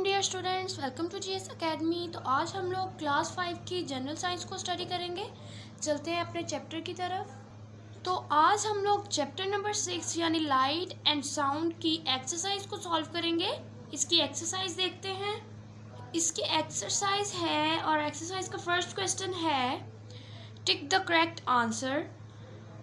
वालेकुम dear students, welcome to GS academy. तो आज हम लोग क्लास 5 की जनरल साइंस को स्टडी करेंगे। चलते हैं अपने चैप्टर की तरफ। तो आज हम लोग चैप्टर नंबर 6 यानी लाइट एंड साउंड की एक्सरसाइज को सॉल्व करेंगे। इसकी एक्सरसाइज देखते हैं। इसकी एक्सरसाइज है और एक्सरसाइज का फर्स्ट क्वेश्चन है tick the correct answer.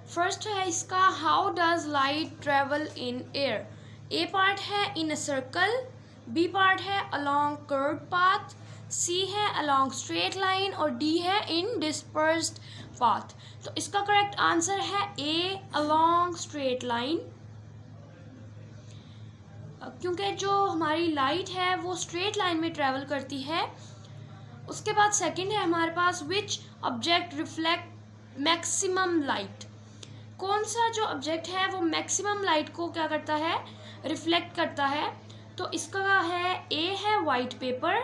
First है इसका, how does light travel in air. A part है इन अ सर्कल, बी पार्ट है अलोंग कर्व्ड पाथ, सी है अलोंग स्ट्रेट लाइन और डी है इन डिस्पर्स्ड पाथ। तो इसका करेक्ट आंसर है ए अलोंग स्ट्रेट लाइन, क्योंकि जो हमारी लाइट है वो स्ट्रेट लाइन में ट्रेवल करती है। उसके बाद सेकंड है हमारे पास, which object reflect maximum light. कौन सा जो ऑब्जेक्ट है वो मैक्सिमम लाइट को क्या करता है, रिफ्लेक्ट करता है। तो इसका है, ए है वाइट पेपर,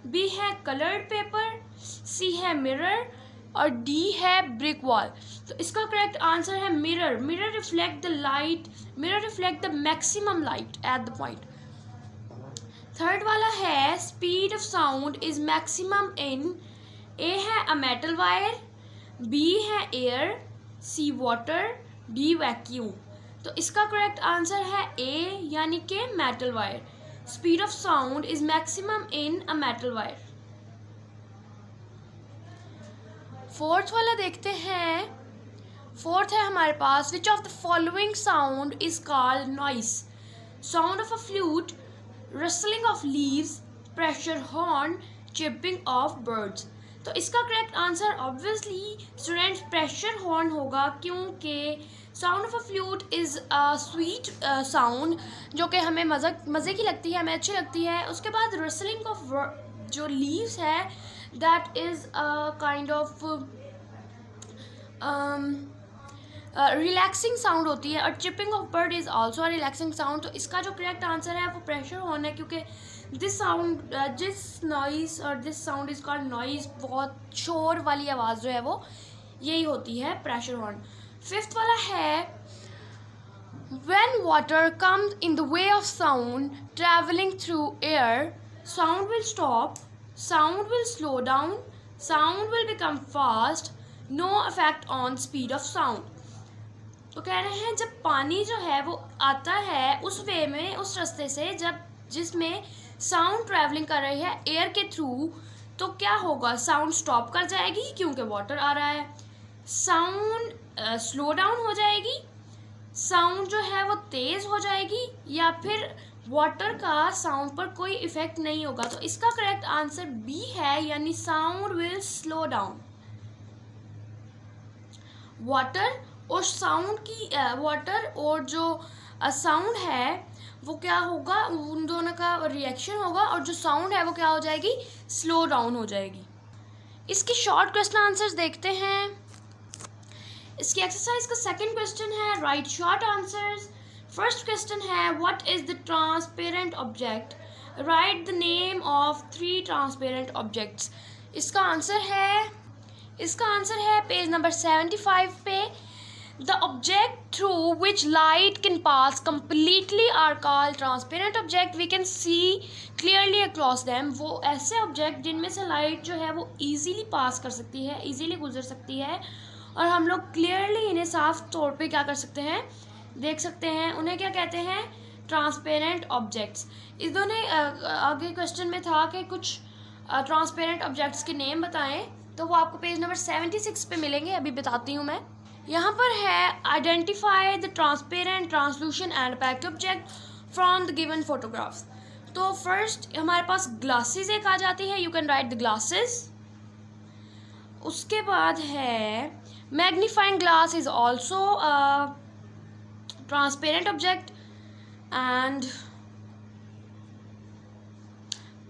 बी है कलर्ड पेपर, सी है मिरर और डी है ब्रिक वॉल। तो इसका करेक्ट आंसर है mirror. Mirror reflect the light, mirror reflect the maximum light at the point. Third वाला है, speed of sound is maximum in, A है अ मेटल वायर, बी है air, C water, D vacuum. तो इसका correct answer है A यानी कि metal wire. Speed of sound is maximum in a metal wire. Fourth वाला देखते हैं। फोर्थ है हमारे पास, which of the following sound is called noise. Sound of a flute, rustling of leaves, pressure horn, chipping of birds. तो इसका correct answer obviously students pressure horn होगा, क्योंकि sound of a flute is a sweet sound जो कि हमें मज़े की लगती है, हमें अच्छी लगती है। उसके बाद रसलिंग ऑफ जो लीव्स है that is a kind of relaxing sound होती है, और chipping of bird is also a relaxing sound. तो इसका जो करेक्ट आंसर है वो प्रेशर हॉर्न है, क्योंकि दिस साउंड जिस नॉइस और this sound is called noise, बहुत शोर वाली आवाज़ जो है वो यही होती है प्रेशर हॉर्न। फिफ्थ वाला है, when water comes in the way of sound travelling through air, sound will stop, sound will slow down, sound will become fast, no effect on speed of sound. तो कह रहे हैं जब पानी जो है वो आता है उस वे में, उस रास्ते से जब जिसमें साउंड ट्रैवलिंग कर रही है एयर के थ्रू, तो क्या होगा, साउंड स्टॉप कर जाएगी क्योंकि वाटर आ रहा है, साउंड स्लो डाउन हो जाएगी, साउंड जो है वो तेज़ हो जाएगी, या फिर वाटर का साउंड पर कोई इफ़ेक्ट नहीं होगा। तो इसका करेक्ट आंसर बी है, यानी sound will slow down. Water और साउंड की वाटर और जो साउंड है वो क्या होगा, उन दोनों का रिएक्शन होगा और जो साउंड है वो क्या हो जाएगी, स्लो डाउन हो जाएगी। इसके शॉर्ट क्वेश्चन आंसर्स देखते हैं। इसकी एक्सरसाइज का सेकंड क्वेश्चन है, write short answers. First question है, what is the transparent object, write the name of 3 transparent objects. इसका आंसर है पेज नंबर 75 पे, the object through which light can pass completely are called transparent object, we can see clearly across them। वो ऐसे object जिनमें से light जो है वो easily पास कर सकती है, easily गुजर सकती है, और हम लोग क्लियरली इन्हें साफ तौर पे क्या कर सकते हैं, देख सकते हैं। उन्हें क्या कहते हैं, ट्रांसपेरेंट ऑब्जेक्ट्स। इस दोनों आगे क्वेश्चन में था कि कुछ ट्रांसपेरेंट ऑब्जेक्ट्स के नेम बताएं, तो वो आपको पेज नंबर 76 पे मिलेंगे, अभी बताती हूँ मैं। यहाँ पर है, identify the transparent, translucent and opaque object from the given photographs. तो फर्स्ट हमारे पास ग्लासेस एक आ जाती है, you can write the glasses. उसके बाद है, magnifying glass is also transparent object, and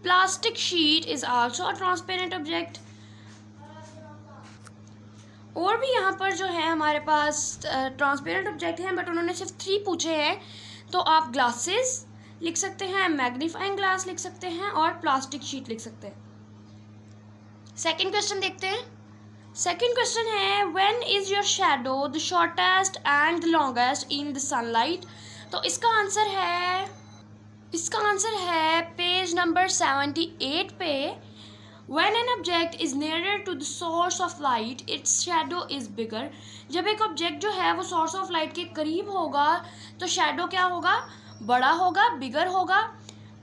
plastic sheet is also a transparent object. और भी यहाँ पर जो है हमारे पास ट्रांसपेरेंट ऑब्जेक्ट हैं, बट उन्होंने सिर्फ 3 पूछे हैं। तो आप ग्लासेस लिख सकते हैं, मैग्नीफाइंग ग्लास लिख सकते हैं और प्लास्टिक शीट लिख सकते हैं। सेकंड क्वेश्चन देखते हैं। सेकंड क्वेश्चन है, when is your shadow the shortest and the longest in the sunlight. तो इसका आंसर है इसका आंसर है पेज नंबर 78 पे। When an object is nearer to the source of light, its shadow is bigger. जब एक object जो है वो सोर्स ऑफ लाइट के करीब होगा तो शैडो क्या होगा, बड़ा होगा, बिगर होगा.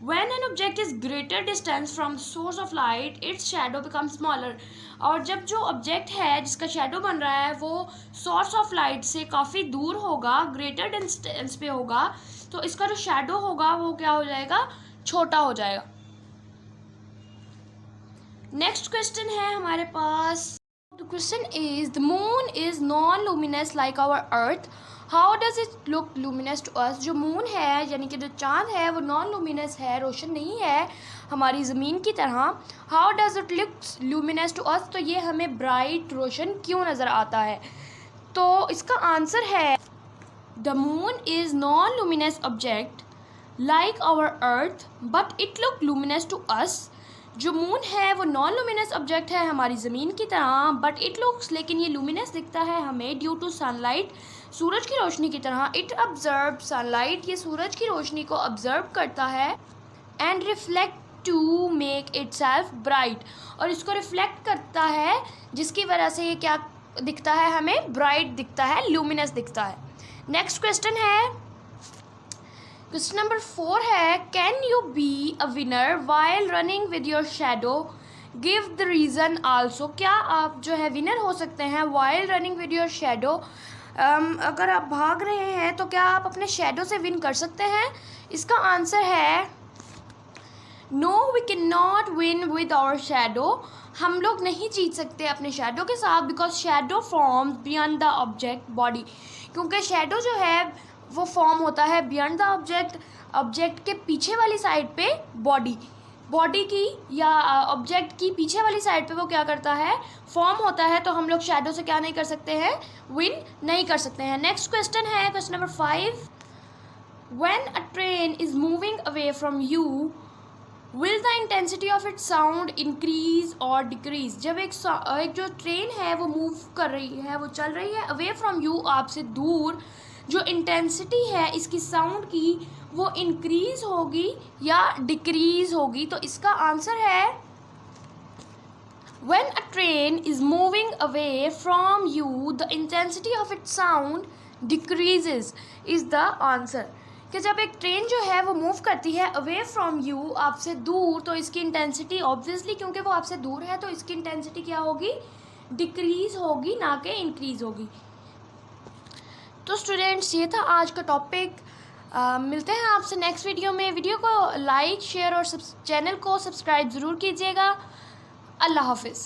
When an object is greater distance from the source of light, its shadow becomes smaller. और जब जो ऑब्जेक्ट है जिसका शैडो बन रहा है वो सोर्स ऑफ लाइट से काफ़ी दूर होगा, ग्रेटर डिस्टेंस पे होगा, तो इसका जो शैडो होगा वो क्या हो जाएगा, छोटा हो जाएगा. नेक्स्ट क्वेश्चन है हमारे पास. The question is the moon is non luminous like our earth, how does it look luminous to us. जो मून है यानी कि जो चांद है वो नॉन लुमिनस है, रोशन नहीं है हमारी ज़मीन की तरह. How does it look luminous to us, तो ये हमें ब्राइट रोशन क्यों नज़र आता है. तो इसका आंसर है the moon is non luminous object like our earth but it look luminous to us. जो मून है वो नॉन लुमिनस ऑब्जेक्ट है हमारी ज़मीन की तरह, बट इट लुक्स, लेकिन ये लुमिनस दिखता है हमें ड्यू टू सनलाइट, सूरज की रोशनी की तरह. इट ऑब्जर्व सनलाइट, ये सूरज की रोशनी को ऑब्जर्व करता है. And reflect to make itself bright, और इसको रिफ्लेक्ट करता है जिसकी वजह से ये क्या दिखता है, हमें ब्राइट दिखता है, लुमिनस दिखता है. नेक्स्ट क्वेश्चन है, क्वेश्चन नंबर 4 है, can you be a winner while running with your shadow, give the reason also. क्या आप जो है विनर हो सकते हैं while running with your shadow. अगर आप भाग रहे हैं तो क्या आप अपने शैडो से विन कर सकते हैं. इसका आंसर है no, we can not win with our shadow. हम लोग नहीं जीत सकते अपने शैडो के साथ, because shadow form beyond the object body, क्योंकि शैडो जो है वो फॉर्म होता है बियॉन्ड द ऑब्जेक्ट, ऑब्जेक्ट के पीछे वाली साइड पे बॉडी की या ऑब्जेक्ट की पीछे वाली साइड पे वो क्या करता है, फॉर्म होता है. तो हम लोग शैडो से क्या नहीं कर सकते हैं, विन नहीं कर सकते हैं. नेक्स्ट क्वेश्चन है question number 5, when a train is moving away from you will the intensity of it sound increase और डिक्रीज. जब एक जो ट्रेन है वो मूव कर रही है, वो चल रही है अवे फ्रॉम यू, आपसे दूर, जो इंटेंसिटी है इसकी साउंड की वो इंक्रीज होगी या डिक्रीज होगी. तो इसका आंसर है when a train is moving away from you the intensity of it sound decreases is the answer. कि जब एक ट्रेन जो है वो मूव करती है अवे फ्रॉम यू, आपसे दूर, तो इसकी इंटेंसिटी ऑब्वियसली क्योंकि वो आपसे दूर है तो इसकी इंटेंसिटी क्या होगी, डिक्रीज होगी, ना कि इंक्रीज होगी. तो स्टूडेंट्स ये था आज का टॉपिक. मिलते हैं आपसे नेक्स्ट वीडियो में. वीडियो को लाइक, शेयर और चैनल को सब्सक्राइब ज़रूर कीजिएगा. अल्लाह हाफिज़.